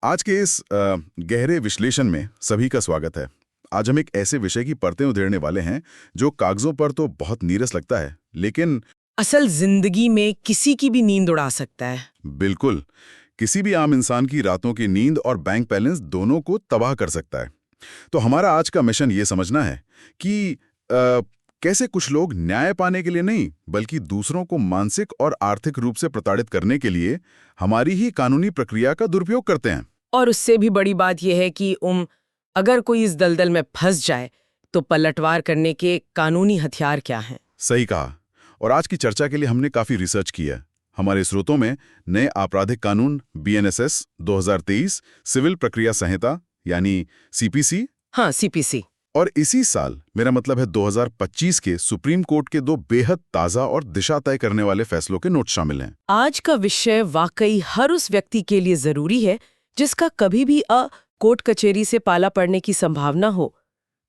आज के इस गहरे विश्लेषण में सभी का स्वागत है। आज हम एक ऐसे विषय की परतें उधेड़ने वाले हैं जो कागजों पर तो बहुत नीरस लगता है, लेकिन असल जिंदगी में किसी की भी नींद उड़ा सकता है। बिल्कुल किसी भी आम इंसान की रातों की नींद और बैंक बैलेंस दोनों को तबाह कर सकता है। तो हमारा आज का मिशन ये समझना है कि कैसे कुछ लोग न्याय पाने के लिए नहीं, बल्कि दूसरों को मानसिक और आर्थिक रूप से प्रताड़ित करने के लिए हमारी ही कानूनी प्रक्रिया का दुरुपयोग करते हैं। और उससे भी बड़ी बात यह है कि अगर कोई इस दलदल में फंस जाए तो पलटवार करने के कानूनी हथियार क्या हैं। सही कहा। और आज की चर्चा के लिए हमने काफी रिसर्च की है। हमारे स्रोतों में नए आपराधिक कानून BNSS 2023, सिविल प्रक्रिया संहिता यानी CPC, हाँ, CPC, और इसी साल मेरा मतलब है 2025 के सुप्रीम कोर्ट के 2 बेहद ताज़ा और दिशा तय करने वाले फैसलों के नोट शामिल हैं। आज का विषय वाकई हर उस व्यक्ति के लिए जरूरी है जिसका कभी भी कोर्ट कचहरी से पाला पड़ने की संभावना हो।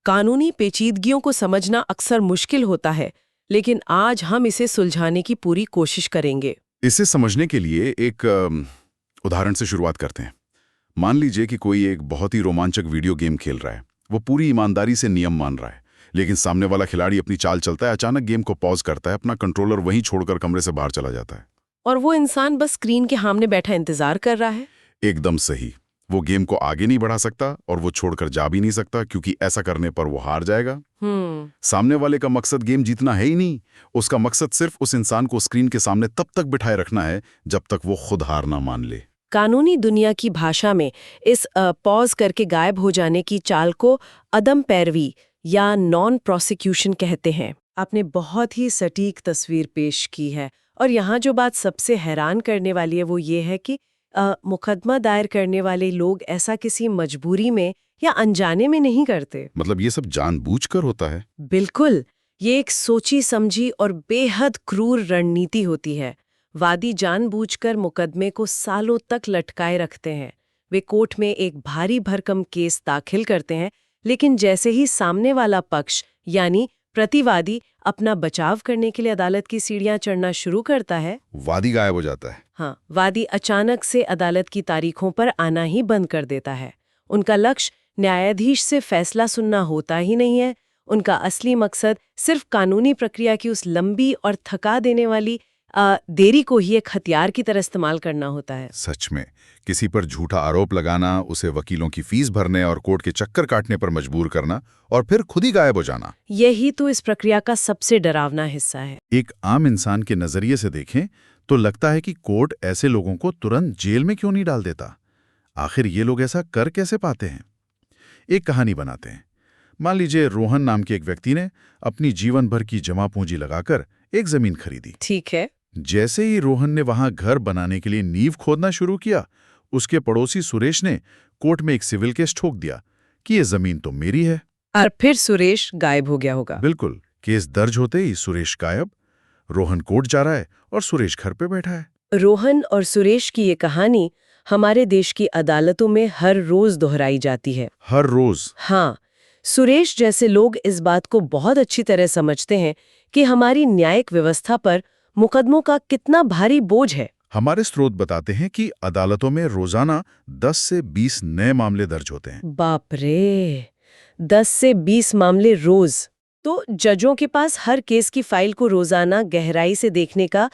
कानूनी पेचीदगियों को समझना अक्सर मुश्किल होता है, लेकिन आज हम इसे सुलझाने की पूरी कोशिश करेंगे। इसे समझने के लिए एक उदाहरण से शुरुआत करते हैं। मान लीजिए कि कोई एक बहुत ही रोमांचक वीडियो गेम खेल रहा है। वो पूरी ईमानदारी से नियम मान रहा है, लेकिन सामने वाला खिलाड़ी अपनी चाल चलता है, अचानक गेम को पॉज करता है, अपना कंट्रोलर वहीं छोड़कर कमरे से बाहर चला जाता है। और वो इंसान बस स्क्रीन के सामने बैठा इंतजार कर रहा है। एकदम सही। वो गेम को आगे नहीं बढ़ा सकता और वो छोड़कर जा भी नहीं सकता, क्योंकि ऐसा करने पर वो हार जाएगा। सामने वाले का मकसद गेम जीतना है ही नहीं। उसका मकसद सिर्फ उस इंसान को स्क्रीन के सामने तब तक बिठाए रखना है जब तक वो खुद हार ना मान ले। कानूनी दुनिया की भाषा में इस पॉज करके गायब हो जाने की चाल को अदम पैरवी या नॉन प्रोसिक्यूशन कहते हैं। आपने बहुत ही सटीक तस्वीर पेश की है। और यहाँ जो बात सबसे हैरान करने वाली है वो ये है कि मुकदमा दायर करने वाले लोग ऐसा किसी मजबूरी में या अनजाने में नहीं करते। मतलब ये सब जानबूझकर होता है? बिल्कुल, ये एक सोची समझी और बेहद क्रूर रणनीति होती है। वादी जानबूझकर मुकदमे को सालों तक लटकाए रखते हैं। वे कोर्ट में एक भारी भरकम केस दाखिल करते हैं, लेकिन जैसे ही सामने वाला पक्ष यानी प्रतिवादी अपना बचाव करने के लिए अदालत की सीढ़ियां चढ़ना शुरू करता है, वादी गायब हो जाता है। हाँ, वादी अचानक से अदालत की तारीखों पर आना ही बंद कर देता है। उनका लक्ष्य न्यायाधीश से फैसला सुनना होता ही नहीं है। उनका असली मकसद सिर्फ कानूनी प्रक्रिया की उस लंबी और थका देने वाली देरी को ही एक हथियार की तरह इस्तेमाल करना होता है। सच में किसी पर झूठा आरोप लगाना, उसे वकीलों की फीस भरने और कोर्ट के चक्कर काटने पर मजबूर करना और फिर खुद ही गायब हो जाना। यही तो इस प्रक्रिया का सबसे डरावना हिस्सा है। एक आम इंसान के नजरिए से देखें तो लगता है कि कोर्ट ऐसे लोगों को तुरंत जेल में क्यों नहीं डाल देता। आखिर ये लोग ऐसा कर कैसे पाते हैं? एक कहानी बनाते हैं। मान लीजिए रोहन नाम के एक व्यक्ति ने अपनी जीवन भर की जमा पूंजी लगाकर एक जमीन खरीदी। ठीक है। जैसे ही रोहन ने वहां घर बनाने के लिए नींव खोदना शुरू किया, उसके पड़ोसी सुरेश ने कोर्ट में एक सिविल केस ठोक दिया कि ये जमीन तो मेरी है। और फिर सुरेश गायब हो गया होगा। बिल्कुल। केस दर्ज होते ही सुरेश गायब। रोहन कोर्ट जा रहा है और सुरेश घर पे बैठा है। रोहन और सुरेश की ये कहानी हमारे देश की अदालतों में हर रोज दोहराई जाती है। हर रोज? हाँ, सुरेश जैसे लोग इस बात को बहुत अच्छी तरह समझते हैं कि हमारी न्यायिक व्यवस्था पर मुकदमों का कितना भारी बोझ है। हमारे स्रोत बताते हैं कि अदालतों में रोजाना 10 से 20 नए मामले दर्ज होते हैं। बाप रे, 10 से 20 मामले रोज! तो जजों के पास हर केस की फाइल को रोजाना गहराई से देखने का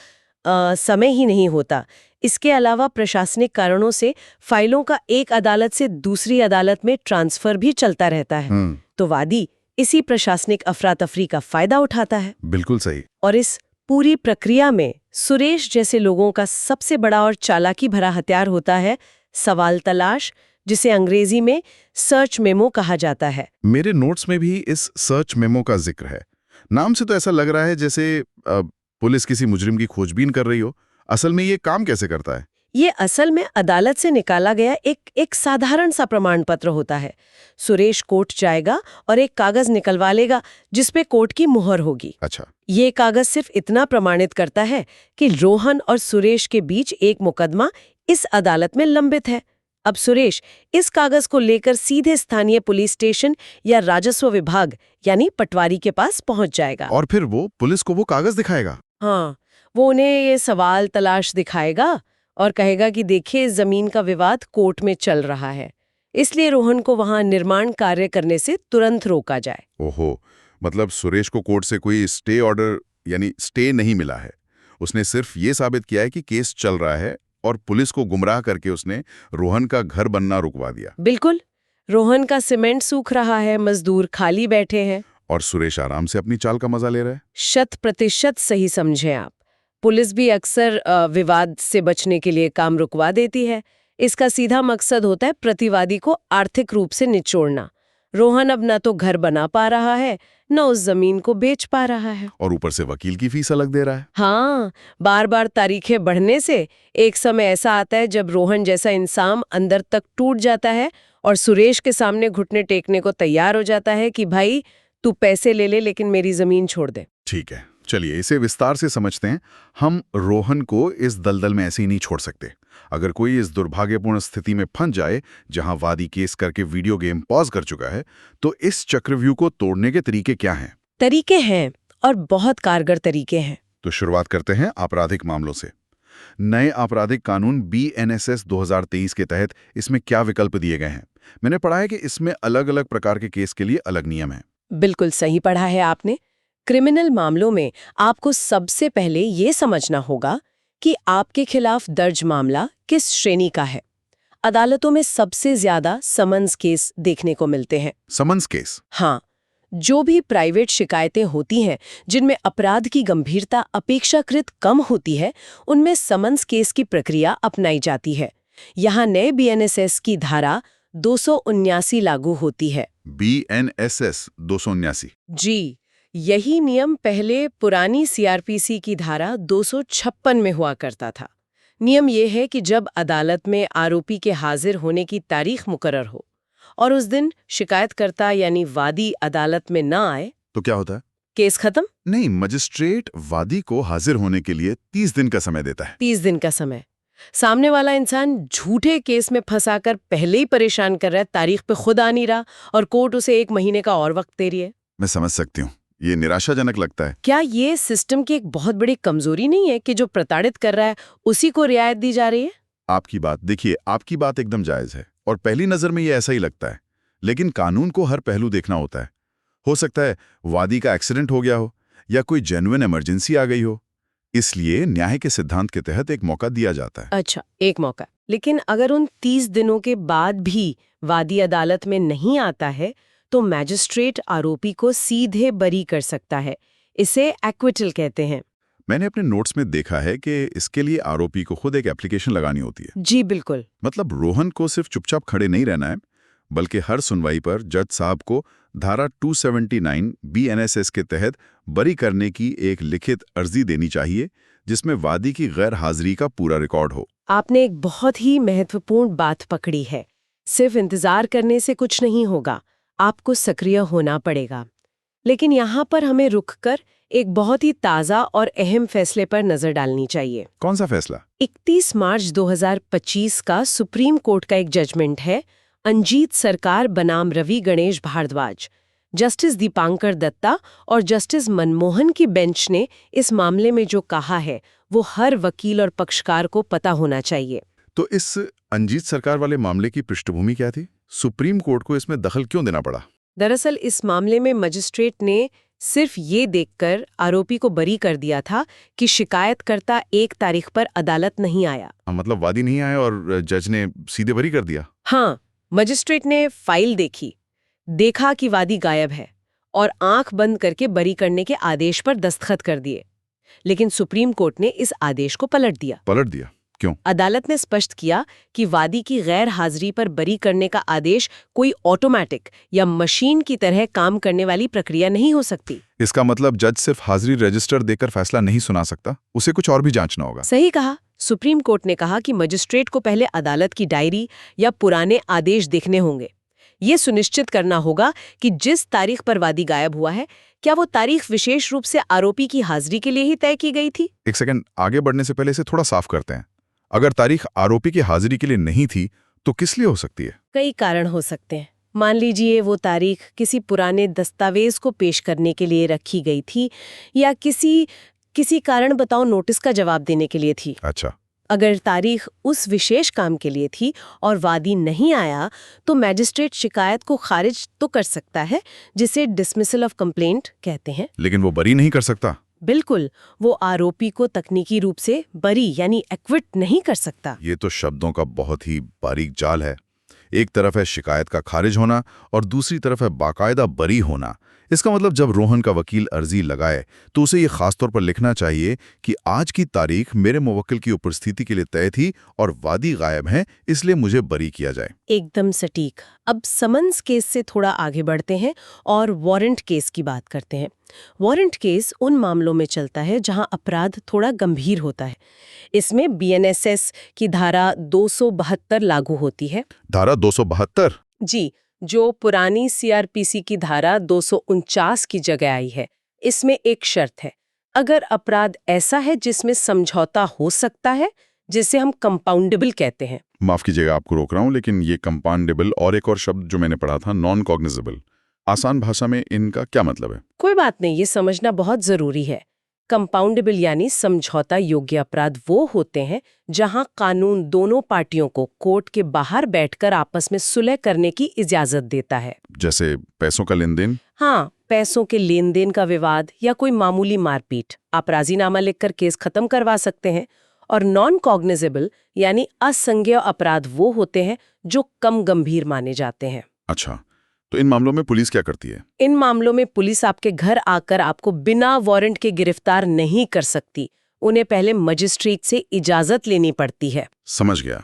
समय ही नहीं होता। इसके अलावा प्रशासनिक कारणों से फाइलों का एक अदालत से दूसरी अदालत में ट्रांसफर भी चलता रहता है। तो वादी इसी प्रशासनिक अफरा तफरी का फायदा उठाता है। बिल्कुल सही। और इस पूरी प्रक्रिया में सुरेश जैसे लोगों का सबसे बड़ा और चालाकी भरा हथियार होता है सवाल तलाश, जिसे अंग्रेजी में सर्च मेमो कहा जाता है। मेरे नोट्स में भी इस सर्च मेमो का जिक्र है। नाम से तो ऐसा लग रहा है जैसे पुलिस किसी मुजरिम की खोजबीन कर रही हो। असल में ये काम कैसे करता है? ये असल में अदालत से निकाला गया एक साधारण सा प्रमाण पत्र होता है। सुरेश कोर्ट जाएगा और एक कागज निकलवा लेगा जिसपे कोर्ट की मुहर होगी। अच्छा। ये कागज सिर्फ इतना प्रमाणित करता है कि रोहन और सुरेश के बीच एक मुकदमा इस अदालत में लंबित है। अब सुरेश इस कागज को लेकर सीधे स्थानीय पुलिस स्टेशन या राजस्व विभाग यानी पटवारी के पास पहुंच जाएगा। और फिर वो पुलिस को वो कागज दिखाएगा? हाँ, वो उन्हें ये सवाल तलाश दिखाएगा। और कहेगा कि देखिए जमीन का विवाद कोर्ट में चल रहा है, इसलिए रोहन को वहां निर्माण कार्य करने से तुरंत रोका जाए। ओहो, मतलब सुरेश को कोर्ट से कोई स्टे ऑर्डर यानी स्टे नहीं मिला है। उसने सिर्फ ये साबित किया है कि केस चल रहा है और पुलिस को गुमराह करके उसने रोहन का घर बनना रुकवा दिया। बिल्कुल। रोहन का सीमेंट सूख रहा है, मजदूर खाली बैठे हैं और सुरेश आराम से अपनी चाल का मजा ले रहा है। 100% सही समझे आप। पुलिस भी अक्सर विवाद से बचने के लिए काम रुकवा देती है। इसका सीधा मकसद होता है प्रतिवादी को आर्थिक रूप से निचोड़ना। रोहन अब ना तो घर बना पा रहा है, न उस जमीन को बेच पा रहा है। और ऊपर से वकील की फीस अलग दे रहा है। हाँ, बार बार तारीखें बढ़ने से एक समय ऐसा आता है जब रोहन जैसा इंसान अंदर तक टूट जाता है और सुरेश के सामने घुटने टेकने को तैयार हो जाता है कि भाई तू पैसे ले ले लेकिन मेरी जमीन छोड़ दे। ठीक है, चलिए इसे विस्तार से समझते हैं। हम रोहन को इस दलदल में ऐसे ही नहीं छोड़ सकते। अगर कोई इस दुर्भाग्यपूर्ण स्थिति में फंस जाए जहां वादी केस करके वीडियो गेम पॉज कर चुका है, तो इस चक्रव्यूह को तोड़ने के तरीके क्या हैं? तरीके हैं और बहुत कारगर तरीके हैं। तो शुरुआत करते हैं आपराधिक मामलों से। नए आपराधिक कानून BNSS 2023 के तहत इसमें क्या विकल्प दिए गए हैं? मैंने पढ़ा है कि इसमें अलग अलग प्रकार के केस के लिए अलग नियम हैं। बिल्कुल सही पढ़ा है आपने। क्रिमिनल मामलों में आपको सबसे पहले ये समझना होगा कि आपके खिलाफ दर्ज मामला किस श्रेणी का है। अदालतों में सबसे ज्यादा समन्स केस देखने को मिलते हैं। Summons case? हाँ, जो भी प्राइवेट शिकायतें होती हैं जिनमें अपराध की गंभीरता अपेक्षाकृत कम होती है, उनमें समन्स केस की प्रक्रिया अपनाई जाती है। यहाँ नए BNSS की धारा 279 लागू होती है। BNSS 279? जी, यही नियम पहले पुरानी CRPC की धारा 256 में हुआ करता था। नियम ये है कि जब अदालत में आरोपी के हाजिर होने की तारीख मुकर्रर हो और उस दिन शिकायतकर्ता यानी वादी अदालत में न आए, तो क्या होता है? केस खत्म। नहीं, मजिस्ट्रेट वादी को हाजिर होने के लिए 30 दिन का समय देता है। 30 दिन का समय। सामने वाला इंसान झूठे केस में फंसाकर पहले ही परेशान कर रहा है, तारीख पे खुद आ नहीं रहा और कोर्ट उसे 1 महीने का और वक्त दे रही है। मैं समझ सकती हूँ, ये निराशाजनक लगता है। क्या ये सिस्टम की एक बहुत बड़ी कमजोरी नहीं है कि जो प्रताड़ित कर रहा है उसी को रियायत दी जा रही है? आपकी बात एकदम जायज है और पहली नजर में ये ऐसा ही लगता है, लेकिन कानून को हर पहलू देखना होता है। हो सकता है वादी का एक्सीडेंट हो गया हो या कोई जेन्युइन इमरजेंसी आ गई हो, इसलिए न्याय के सिद्धांत के तहत एक मौका दिया जाता है। अच्छा, एक मौका। लेकिन अगर उन 30 दिनों के बाद भी वादी अदालत में नहीं आता है तो मैजिस्ट्रेट आरोपी को सीधे बरी कर सकता है। इसे एक्विटल कहते हैं। मैंने अपने नोट्स में देखा है कि इसके लिए आरोपी को खुद एक एप्लीकेशन लगानी होती है। जी बिल्कुल। मतलब रोहन को सिर्फ चुपचाप खड़े नहीं रहना है, बल्कि हर सुनवाई पर जज साहब को धारा 279 BNSS के तहत बरी करने की एक लिखित अर्जी देनी चाहिए, जिसमें वादी की गैर हाजिरी का पूरा रिकॉर्ड हो। आपने एक बहुत ही महत्वपूर्ण बात पकड़ी है। सिर्फ इंतजार करने से कुछ नहीं होगा, आपको सक्रिय होना पड़ेगा। लेकिन यहाँ पर हमें रुककर एक बहुत ही ताज़ा और अहम फैसले पर नजर डालनी चाहिए। कौन सा फैसला? 31 मार्च 2025 का सुप्रीम कोर्ट का एक जजमेंट है। अंजीत सरकार बनाम रवि गणेश भारद्वाज, जस्टिस दीपांकर दत्ता और जस्टिस मनमोहन की बेंच ने इस मामले में जो कहा है वो हर वकील और पक्षकार को पता होना चाहिए। तो इस अंजीत सरकार वाले मामले की पृष्ठभूमि क्या थी? सुप्रीम कोर्ट को इसमें दखल क्यों देना पड़ा? दरअसल इस मामले में मजिस्ट्रेट ने सिर्फ ये देखकर आरोपी को बरी कर दिया था कि शिकायतकर्ता 1 तारीख पर अदालत नहीं आया। मतलब वादी नहीं आया और जज ने सीधे बरी कर दिया? हाँ, मजिस्ट्रेट ने फाइल देखा कि वादी गायब है और आंख बंद करके बरी करने के आदेश पर दस्तखत कर दिए। लेकिन सुप्रीम कोर्ट ने इस आदेश को पलट दिया। क्यों? अदालत ने स्पष्ट किया कि वादी की गैर हाजिरी पर बरी करने का आदेश कोई ऑटोमेटिक या मशीन की तरह काम करने वाली प्रक्रिया नहीं हो सकती। इसका मतलब जज सिर्फ हाजिरी रजिस्टर देकर फैसला नहीं सुना सकता, उसे कुछ और भी जांचना होगा। सही कहा। सुप्रीम कोर्ट ने कहा कि मजिस्ट्रेट को पहले अदालत की डायरी या पुराने आदेश देखने होंगे। ये सुनिश्चित करना होगा कि जिस तारीख पर वादी गायब हुआ है, क्या वो तारीख विशेष रूप से आरोपी की हाजिरी के लिए ही तय की गई थी। एक सेकंड, आगे बढ़ने से पहले इसे थोड़ा साफ करते हैं। अगर तारीख आरोपी की हाजिरी के लिए नहीं थी तो किस लिए हो सकती है? कई कारण हो सकते हैं। मान लीजिए वो तारीख किसी पुराने दस्तावेज को पेश करने के लिए रखी गई थी या किसी कारण बताओ नोटिस का जवाब देने के लिए थी। अच्छा, अगर तारीख उस विशेष काम के लिए थी और वादी नहीं आया तो मैजिस्ट्रेट शिकायत को खारिज तो कर सकता है, जिसे डिसमिसल ऑफ कंप्लेंट कहते हैं। लेकिन वो बरी नहीं कर सकता। बिल्कुल, वो आरोपी को तकनीकी रूप से बरी यानी एक्विट नहीं कर सकता। ये तो शब्दों का बहुत ही बारीक जाल है। एक तरफ है शिकायत का खारिज होना और दूसरी तरफ है बाकायदा बरी होना। इसका मतलब जब रोहन का वकील अर्जी लगाए तो उसे ये खास तौर पर लिखना चाहिए कि आज की तारीख मेरे मुवक्किल की उपस्थिति के लिए तय थी और वादी गायब हैं, इसलिए मुझे बरी किया जाए। एकदम सटीक। अब समन्स केस से थोड़ा आगे बढ़ते हैं और वारंट केस की बात करते हैं। वारंट केस उन मामलों में चलता है जहां अपराध थोड़ा गंभीर होता है। इसमें बीएनएसएस की धारा 272 लागू होती है। धारा 272? जी, जो पुरानी सीआरपीसी की धारा 249 की जगह आई है। इसमें एक शर्त है, अगर अपराध ऐसा है जिसमें समझौता हो सकता है, जिसे हम कंपाउंडेबल कहते हैं। माफ कीजिएगा आपको रोक रहा हूं, लेकिन ये कंपाउंडेबल और एक और शब्द जो मैंने पढ़ा था नॉन कॉग्निजेबल, आसान भाषा में इनका क्या मतलब है? कोई बात नहीं, ये समझना बहुत जरूरी है। कंपाउंडेबल यानी समझौता योग्य अपराध वो होते हैं जहां कानून दोनों पार्टियों को कोर्ट के बाहर बैठकर आपस में सुलह करने की इजाजत देता है। जैसे पैसों का लेन देन? हाँ, पैसों के लेन देन का विवाद या कोई मामूली मारपीट, आप राजीनामा लिखकर केस खत्म करवा सकते हैं। और नॉन कॉग्निजेबल यानी असंज्ञेय अपराध वो होते हैं जो कम गंभीर माने जाते हैं। अच्छा, तो इन मामलों में पुलिस क्या करती है? इन मामलों में पुलिस आपके घर आकर आपको बिना वारंट के गिरफ्तार नहीं कर सकती। उन्हें पहले मजिस्ट्रेट से इजाजत लेनी पड़ती है। समझ गया।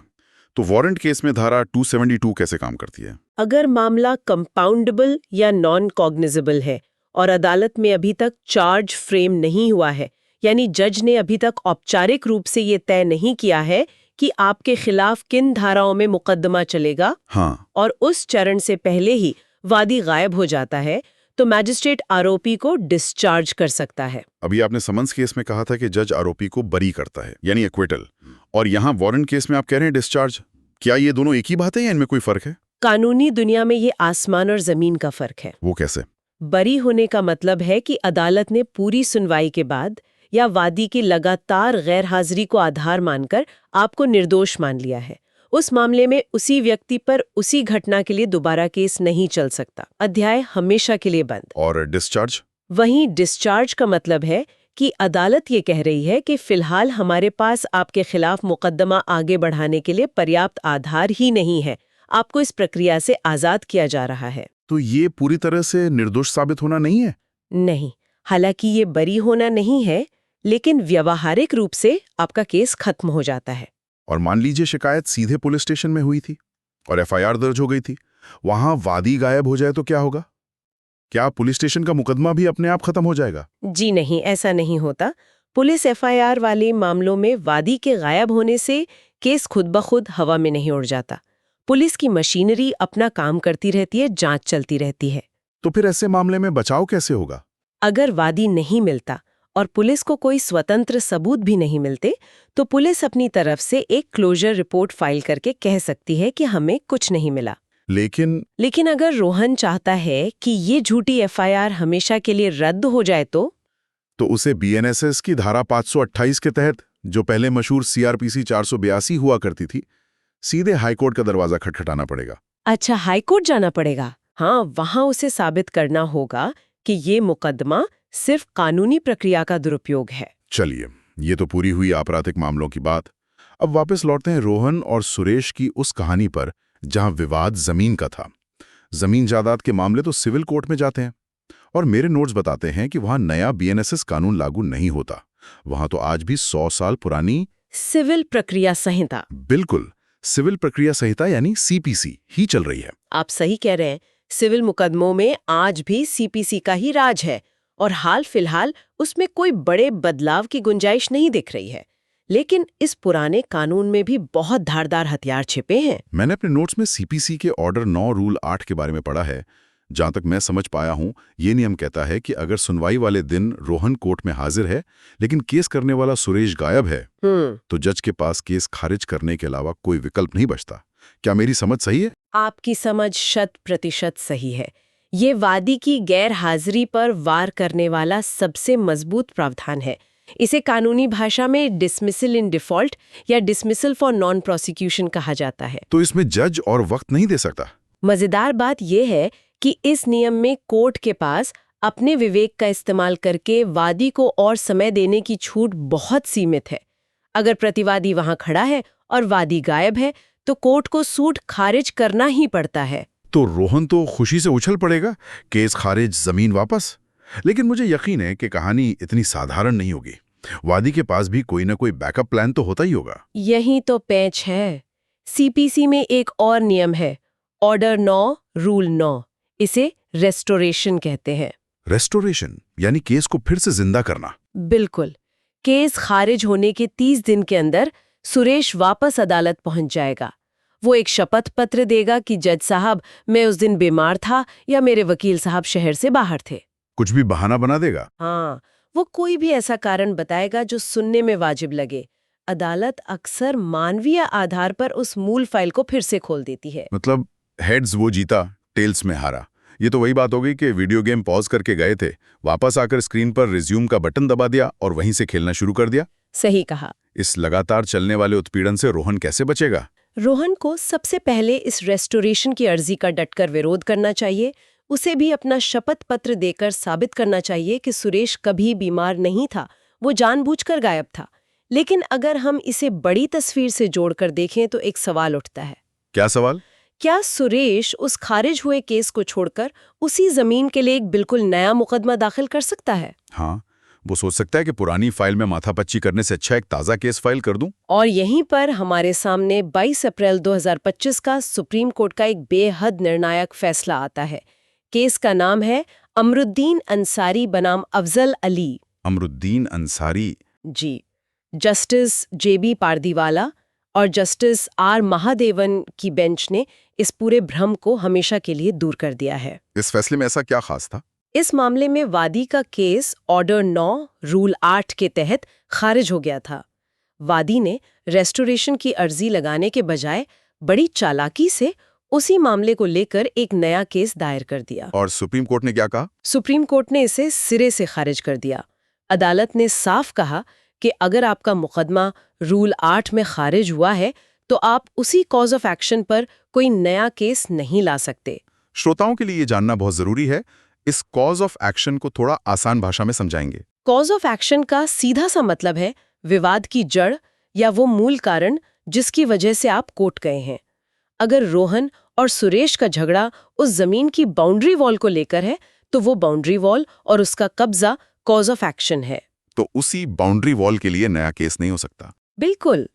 तो वारंट केस में धारा 272 कैसे काम करती है? अगर मामला कंपाउंडेबल या नॉन कॉग्निजेबल है और अदालत में अभी तक चार्ज फ्रेम नहीं हुआ है, यानी जज ने अभी तक औपचारिक रूप से ये तय नहीं किया है कि आपके खिलाफ किन धाराओं में मुकदमा चलेगा, हाँ, और उस चरण से पहले ही वादी गायब हो जाता है, तो मैजिस्ट्रेट आरोपी को डिस्चार्ज कर सकता है। अभी आपने समन्स केस में कहा था कि जज आरोपी को बरी करता है, यानी एक्विटल, और यहाँ वारंट केस में आप कह रहे हैं डिस्चार्ज। क्या ये दोनों एक ही बात है या इनमें कोई फर्क है? कानूनी दुनिया में ये आसमान और जमीन का फर्क है। वो कैसे? बरी होने का मतलब है कि अदालत ने पूरी सुनवाई के बाद या वादी की लगातार गैर हाजिरी को आधार मानकर आपको निर्दोष मान लिया है। उस मामले में उसी व्यक्ति पर उसी घटना के लिए दोबारा केस नहीं चल सकता। अध्याय हमेशा के लिए बंद। और डिस्चार्ज? वहीं डिस्चार्ज का मतलब है कि अदालत ये कह रही है कि फिलहाल हमारे पास आपके खिलाफ मुकदमा आगे बढ़ाने के लिए पर्याप्त आधार ही नहीं है, आपको इस प्रक्रिया से आजाद किया जा रहा है। तो ये पूरी तरह से निर्दोष साबित होना नहीं है? नहीं, हालांकि ये बरी होना नहीं है, लेकिन व्यवहारिक रूप से आपका केस खत्म हो जाता है। और मान लीजिए शिकायत सीधे पुलिस स्टेशन में हुई थी और एफआईआर दर्ज हो गई थी, वहां वादी गायब हो जाए तो क्या होगा? क्या पुलिस स्टेशन का मुकदमा भी अपने आप खत्म हो जाएगा? जी नहीं, ऐसा नहीं होता। पुलिस एफआईआर वाले मामलों में वादी के गायब होने से केस खुद ब खुद हवा में नहीं उड़ जाता। पुलिस की मशीनरी अपना काम करती रहती है, जांच चलती रहती है। तो फिर ऐसे मामले में बचाव कैसे होगा? अगर वादी नहीं मिलता और पुलिस को कोई स्वतंत्र सबूत भी नहीं मिलते, तो पुलिस अपनी तरफ से एक क्लोजर रिपोर्ट फाइल करके कह सकती है कि हमें कुछ नहीं मिला। लेकिन अगर रोहन चाहता है कि ये झूठी एफआईआर हमेशा के लिए रद्द हो जाए तो उसे बीएनएसएस की धारा 528 के तहत, जो पहले मशहूर सीआरपीसी 482 हुआ करती थी, सीधे हाईकोर्ट का दरवाजा खटखटाना पड़ेगा। अच्छा, हाईकोर्ट जाना पड़ेगा। हाँ, वहां उसे साबित करना होगा कि ये मुकदमा सिर्फ कानूनी प्रक्रिया का दुरुपयोग है। चलिए, ये तो पूरी हुई आपराधिक मामलों की बात। अब वापस लौटते हैं रोहन और सुरेश की उस कहानी पर जहां विवाद जमीन का था। जमीन जायदाद के मामले तो सिविल कोर्ट में जाते हैं, और मेरे नोट्स बताते हैं कि वहां नया बीएनएसएस कानून लागू नहीं होता। वहां तो आज भी 100 साल पुरानी सिविल प्रक्रिया संहिता, बिल्कुल सिविल प्रक्रिया संहिता यानी सीपीसी ही चल रही है। आप सही कह रहे हैं। सिविल मुकदमों में आज भी सीपीसी का ही राज है और हाल फिलहाल उसमें कोई बड़े बदलाव की गुंजाइश नहीं दिख रही है। लेकिन इस पुराने कानून में भी बहुत धारदार हथियार छिपे हैं। मैंने अपने नोट्स में सीपीसी के ऑर्डर 9 रूल 8 के बारे में पढ़ा है। जहां तक मैं समझ पाया हूं, ये नियम कहता है कि अगर सुनवाई वाले दिन रोहन कोर्ट में हाजिर है लेकिन केस करने वाला सुरेश गायब है, तो जज के पास केस खारिज करने के अलावा कोई विकल्प नहीं बचता। क्या मेरी समझ सही है? आपकी समझ 100% सही है। ये वादी की गैर हाजिरी पर वार करने वाला सबसे मजबूत प्रावधान है। इसे कानूनी भाषा में डिसमिसल इन डिफॉल्ट या डिसमिसल फॉर नॉन प्रोसिक्यूशन कहा जाता है। तो इसमें जज और वक्त नहीं दे सकता? मजेदार बात यह है कि इस नियम में कोर्ट के पास अपने विवेक का इस्तेमाल करके वादी को और समय देने की छूट बहुत सीमित है। अगर प्रतिवादी वहां खड़ा है और वादी गायब है तो कोर्ट को सूट खारिज करना ही पड़ता है। तो रोहन तो खुशी से उछल पड़ेगा, केस खारिज, जमीन वापस। लेकिन मुझे यकीन है कि कहानी इतनी साधारण नहीं होगी। वादी के पास भी कोई ना कोई बैकअप प्लान तो होता ही होगा। यही तो पेच है। सीपीसी में एक और नियम है, ऑर्डर 9 रूल 9। इसे रेस्टोरेशन कहते हैं। रेस्टोरेशन यानी केस को फिर से जिंदा करना? बिल्कुल। केस खारिज होने के 30 दिन के अंदर सुरेश वापस अदालत पहुंच जाएगा। वो एक शपथ पत्र देगा कि जज साहब, मैं उस दिन बीमार था या मेरे वकील साहब शहर से बाहर थे। कुछ भी बहाना बना देगा? हाँ, वो कोई भी ऐसा कारण बताएगा जो सुनने में वाजिब लगे। अदालत अक्सर मानवीय आधार पर उस मूल फाइल को फिर से खोल देती है। मतलब हेड्स वो जीता, टेल्स में हारा। ये तो वही बात हो गई कि वीडियो गेम पॉज करके गए थे, वापस आकर स्क्रीन पर रिज्यूम का बटन दबा दिया और वहीं से खेलना शुरू कर दिया। सही कहा। इस लगातार चलने वाले उत्पीड़न से रोहन कैसे बचेगा? रोहन को सबसे पहले इस रेस्टोरेशन की अर्जी का डटकर विरोध करना चाहिए। उसे भी अपना शपथ पत्र देकर साबित करना चाहिए कि सुरेश कभी बीमार नहीं था, वो जानबूझकर गायब था। लेकिन अगर हम इसे बड़ी तस्वीर से जोड़कर देखें तो एक सवाल उठता है। क्या सवाल? क्या सुरेश उस खारिज हुए केस को छोड़कर उसी जमीन के लिए एक बिल्कुल नया मुकदमा दाखिल कर सकता है? हाँ, वो सोच सकता है कि पुरानी फाइल में माथापच्ची करने से अच्छा एक ताज़ा केस फाइल कर दूं। और यहीं पर हमारे सामने 22 अप्रैल 2025 का सुप्रीम कोर्ट का एक बेहद निर्णायक फैसला आता है। केस का नाम है अमरुद्दीन अंसारी बनाम अफजल अली। अमरुद्दीन अंसारी? जी। जस्टिस जेबी पारदीवाला और जस्टिस आर महादेवन की बेंच ने इस पूरे भ्रम को हमेशा के लिए दूर कर दिया है। इस फैसले में ऐसा क्या खास था? इस मामले में वादी का केस ऑर्डर 9 रूल 8 के तहत खारिज हो गया था। वादी ने रेस्टोरेशन की अर्जी लगाने के बजाय बड़ी चालाकी से उसी मामले को लेकर एक नया केस दायर कर दिया। और सुप्रीम कोर्ट ने क्या कहा? सुप्रीम कोर्ट ने इसे सिरे से खारिज कर दिया। अदालत ने साफ कहा कि अगर आपका मुकदमा रूल 8 में खारिज हुआ है तो आप उसी कॉज ऑफ एक्शन पर कोई नया केस नहीं ला सकते। श्रोताओं के लिए ये जानना बहुत जरूरी है। इस कॉज ऑफ एक्शन को थोड़ा आसान भाषा में समझाएंगे। कॉज ऑफ एक्शन का सीधा सा मतलब है विवाद की जड़ या वो मूल कारण जिसकी वजह से आप कोर्ट गए हैं। अगर रोहन और सुरेश का झगड़ा उस जमीन की बाउंड्री वॉल को लेकर है तो वो बाउंड्री वॉल और उसका कब्जा कॉज ऑफ एक्शन है। तो उसी बाउंड्री वॉल के लिए नया केस नहीं हो सकता? बिल्कुल।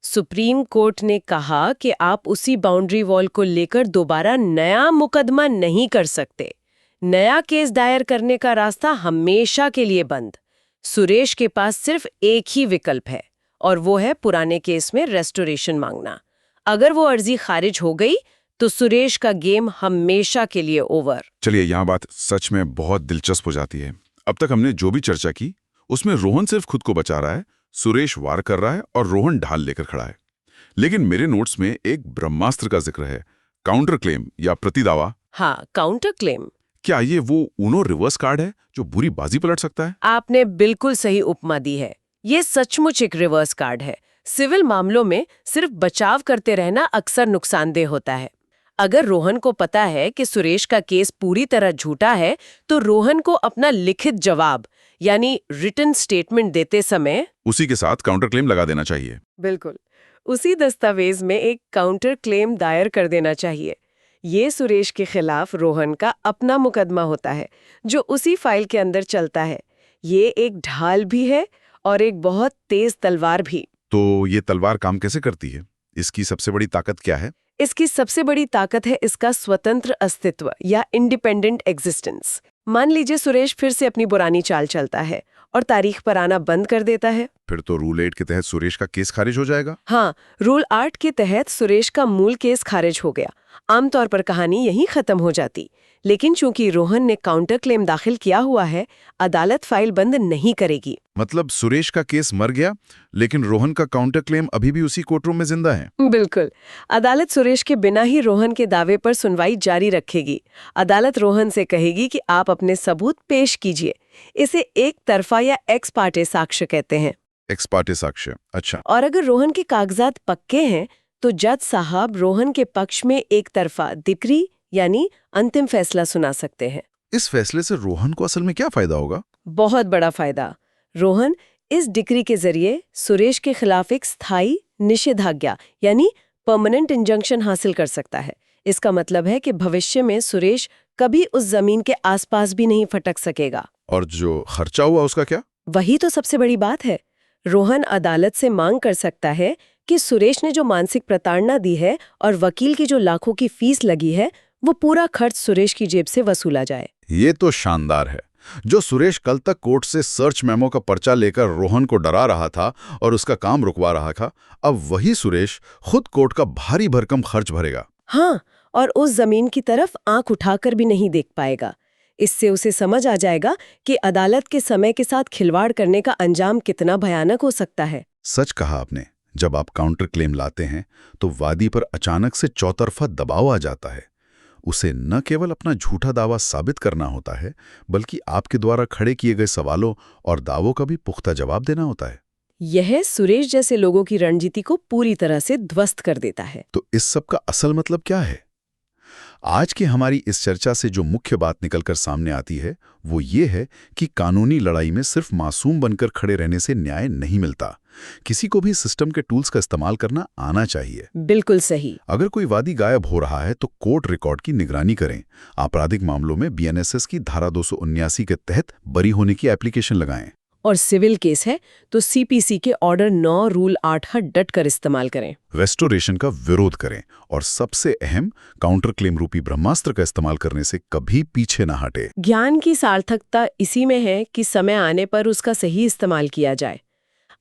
सुप्रीम कोर्ट ने कहा कि आप उसी बाउंड्री वॉल को लेकर दोबारा नया मुकदमा नहीं कर सकते। नया केस दायर करने का रास्ता हमेशा के लिए बंद। सुरेश के पास सिर्फ एक ही विकल्प है और वो है पुराने केस में रेस्टोरेशन मांगना। अगर वो अर्जी खारिज हो गई तो सुरेश का गेम हमेशा के लिए ओवर। चलिए, यहाँ बात सच में बहुत दिलचस्प हो जाती है। अब तक हमने जो भी चर्चा की उसमें रोहन सिर्फ खुद को बचा रहा है, सुरेश वार कर रहा है और रोहन ढाल लेकर खड़ा है। लेकिन मेरे नोट्स में एक ब्रह्मास्त्र का जिक्र है, काउंटर क्लेम या प्रतिदावा। हाँ, काउंटर क्लेम। क्या ये वो ऊनो रिवर्स कार्ड है जो बुरी बाजी पलट सकता है? आपने बिल्कुल सही उपमा दी है। ये सचमुच एक रिवर्स कार्ड है। सिविल मामलों में सिर्फ बचाव करते रहना अक्सर नुकसानदेह होता है। अगर रोहन को पता है कि सुरेश का केस पूरी तरह झूठा है तो रोहन को अपना लिखित जवाब यानी रिटन स्टेटमेंट देते समय उसी के साथ काउंटर क्लेम लगा देना चाहिए। बिल्कुल, उसी दस्तावेज में एक काउंटर क्लेम दायर कर देना चाहिए। ये सुरेश के खिलाफ रोहन का अपना मुकदमा होता है जो उसी फाइल के अंदर चलता है। ये एक ढाल भी है और एक बहुत तेज तलवार भी। तो ये तलवार काम कैसे करती है? इसकी सबसे बड़ी ताकत क्या है? इसकी सबसे बड़ी ताकत है इसका स्वतंत्र अस्तित्व या इंडिपेंडेंट एग्जिस्टेंस। मान लीजिए सुरेश फिर से अपनी पुरानी चाल चलता है और तारीख पर आना बंद कर देता है। फिर तो रूल 8 के तहत सुरेश का केस खारिज हो जाएगा। हाँ, रूल 8 के तहत सुरेश का मूल केस खारिज हो गया। आमतौर पर कहानी यहीं खत्म हो जाती, लेकिन चूंकि रोहन ने काउंटर क्लेम दाखिल किया हुआ है, अदालत फाइल बंद नहीं करेगी। मतलब सुरेश का केस मर गया, लेकिन रोहन का काउंटर क्लेम अभी भी उसी कोर्टरूम में जिंदा है। बिल्कुल। अदालत सुरेश के बिना ही रोहन के दावे पर सुनवाई जारी रखेगी। अदालत रोहन से कहेगी कि आप अपने सबूत पेश कीजिए। इसे एक तरफा या एक्स पार्टे साक्ष्य कहते हैं। एक्स पार्टे साक्ष्य, अच्छा। और अगर रोहन के कागजात पक्के हैं तो जज साहब रोहन के पक्ष में एक तरफा डिक्री यानी अंतिम फैसला सुना सकते हैं। इस फैसले से रोहन को असल में क्या फायदा होगा? बहुत बड़ा फायदा। रोहन इस डिक्री के जरिए सुरेश के खिलाफ एक स्थायी निषेधाज्ञा यानी परमानेंट इंजंक्शन हासिल कर सकता है। इसका मतलब है कि भविष्य में सुरेश कभी उस जमीन के आसपास भी नहीं फटक सकेगा। और जो खर्चा हुआ उसका क्या? वही तो सबसे बड़ी बात है। रोहन अदालत से मांग कर सकता है कि सुरेश ने जो मानसिक प्रताड़ना दी है और वकील की जो लाखों की फीस लगी है, वो पूरा खर्च सुरेश की जेब से वसूला जाए। ये तो शानदार है। जो सुरेश कल तक कोर्ट से सर्च मेमो का पर्चा लेकर रोहन को डरा रहा था और उसका काम रुकवा रहा था, अब वही सुरेश खुद कोर्ट का भारी भरकम खर्च भरेगा। हाँ, और उस जमीन की तरफ आंख उठाकर भी नहीं देख पाएगा। इससे उसे समझ आ जाएगा कि अदालत के समय के साथ खिलवाड़ करने का अंजाम कितना भयानक हो सकता है। सच कहा आपने। जब आप काउंटर क्लेम लाते हैं तो वादी पर अचानक से चौतरफा दबाव आ जाता है। उसे न केवल अपना झूठा दावा साबित करना होता है, बल्कि आपके द्वारा खड़े किए गए सवालों और दावों का भी पुख्ता जवाब देना होता है। यह सुरेश जैसे लोगों की रणनीति को पूरी तरह से ध्वस्त कर देता है। तो इस सब का असल मतलब क्या है? आज की हमारी इस चर्चा से जो मुख्य बात निकलकर सामने आती है वो ये है कि कानूनी लड़ाई में सिर्फ मासूम बनकर खड़े रहने से न्याय नहीं मिलता। किसी को भी सिस्टम के टूल्स का इस्तेमाल करना आना चाहिए। बिल्कुल सही। अगर कोई वादी गायब हो रहा है तो कोर्ट रिकॉर्ड की निगरानी करें। आपराधिक मामलों में बीएनएसएस की धारा 279 के तहत बरी होने की एप्लीकेशन लगाएं। और सिविल केस है तो सीपीसी के ऑर्डर 9 रूल 8 का डट कर इस्तेमाल करें। रेस्टोरेशन का विरोध करें और सबसे अहम काउंटर क्लेम रूपी ब्रह्मास्त्र का इस्तेमाल करने से कभी पीछे ना हटे। ज्ञान की सार्थकता इसी में है कि समय आने पर उसका सही इस्तेमाल किया जाए।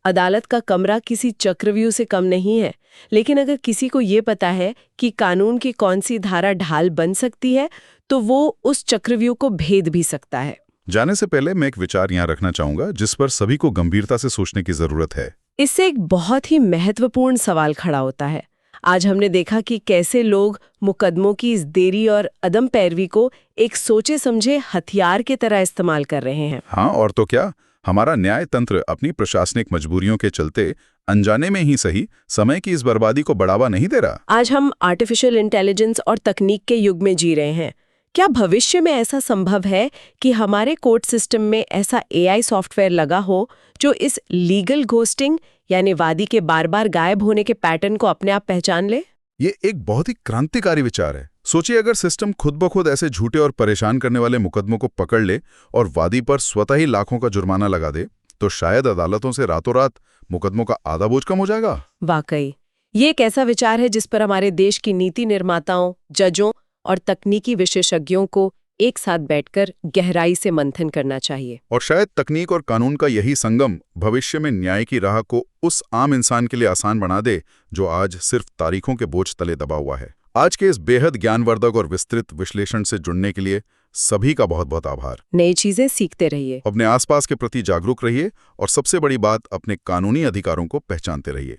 अदालत का कमरा किसी चक्रव्यूह से कम नहीं है, लेकिन अगर किसी को ये पता है कि कानून की कौन सी धारा ढाल बन सकती है तो वो उस चक्रव्यूह को भेद भी सकता है। जाने से पहले मैं एक विचार यहाँ रखना चाहूंगा जिस पर सभी को गंभीरता से सोचने की जरूरत है। इससे एक बहुत ही महत्वपूर्ण सवाल खड़ा होता है। आज हमने देखा कि कैसे लोग मुकदमों की इस देरी और अदम पैरवी को एक सोचे समझे हथियार की तरह इस्तेमाल कर रहे हैं। हाँ, और तो क्या, हमारा न्याय तंत्र अपनी प्रशासनिक मजबूरियों के चलते अनजाने में ही सही समय की इस बर्बादी को बढ़ावा नहीं दे रहा। आज हम आर्टिफिशियल इंटेलिजेंस और तकनीक के युग में जी रहे हैं। क्या भविष्य में ऐसा संभव है कि हमारे कोर्ट सिस्टम में ऐसा एआई सॉफ्टवेयर लगा हो जो इस लीगल घोस्टिंग यानी वादी के बार बार गायब होने के पैटर्न को अपने आप पहचान ले? ये एक बहुत ही क्रांतिकारी विचार है। सोचिए अगर सिस्टम खुद ब खुद ऐसे झूठे और परेशान करने वाले मुकदमों को पकड़ ले और वादी पर स्वतः ही लाखों का जुर्माना लगा दे, तो शायद अदालतों से रातों रात मुकदमों का आधा बोझ कम हो जाएगा। वाकई ये एक ऐसा विचार है जिस पर हमारे देश की नीति निर्माताओं, जजों और तकनीकी विशेषज्ञों को एक साथ बैठकर गहराई से मंथन करना चाहिए। और शायद तकनीक और कानून का यही संगम भविष्य में न्याय की राह को उस आम इंसान के लिए आसान बना दे जो आज सिर्फ तारीखों के बोझ तले दबा हुआ है। आज के इस बेहद ज्ञानवर्धक और विस्तृत विश्लेषण से जुड़ने के लिए सभी का बहुत बहुत आभार। नई चीजें सीखते रहिए, अपने आसपास के प्रति जागरूक रहिए और सबसे बड़ी बात, अपने कानूनी अधिकारों को पहचानते रहिए।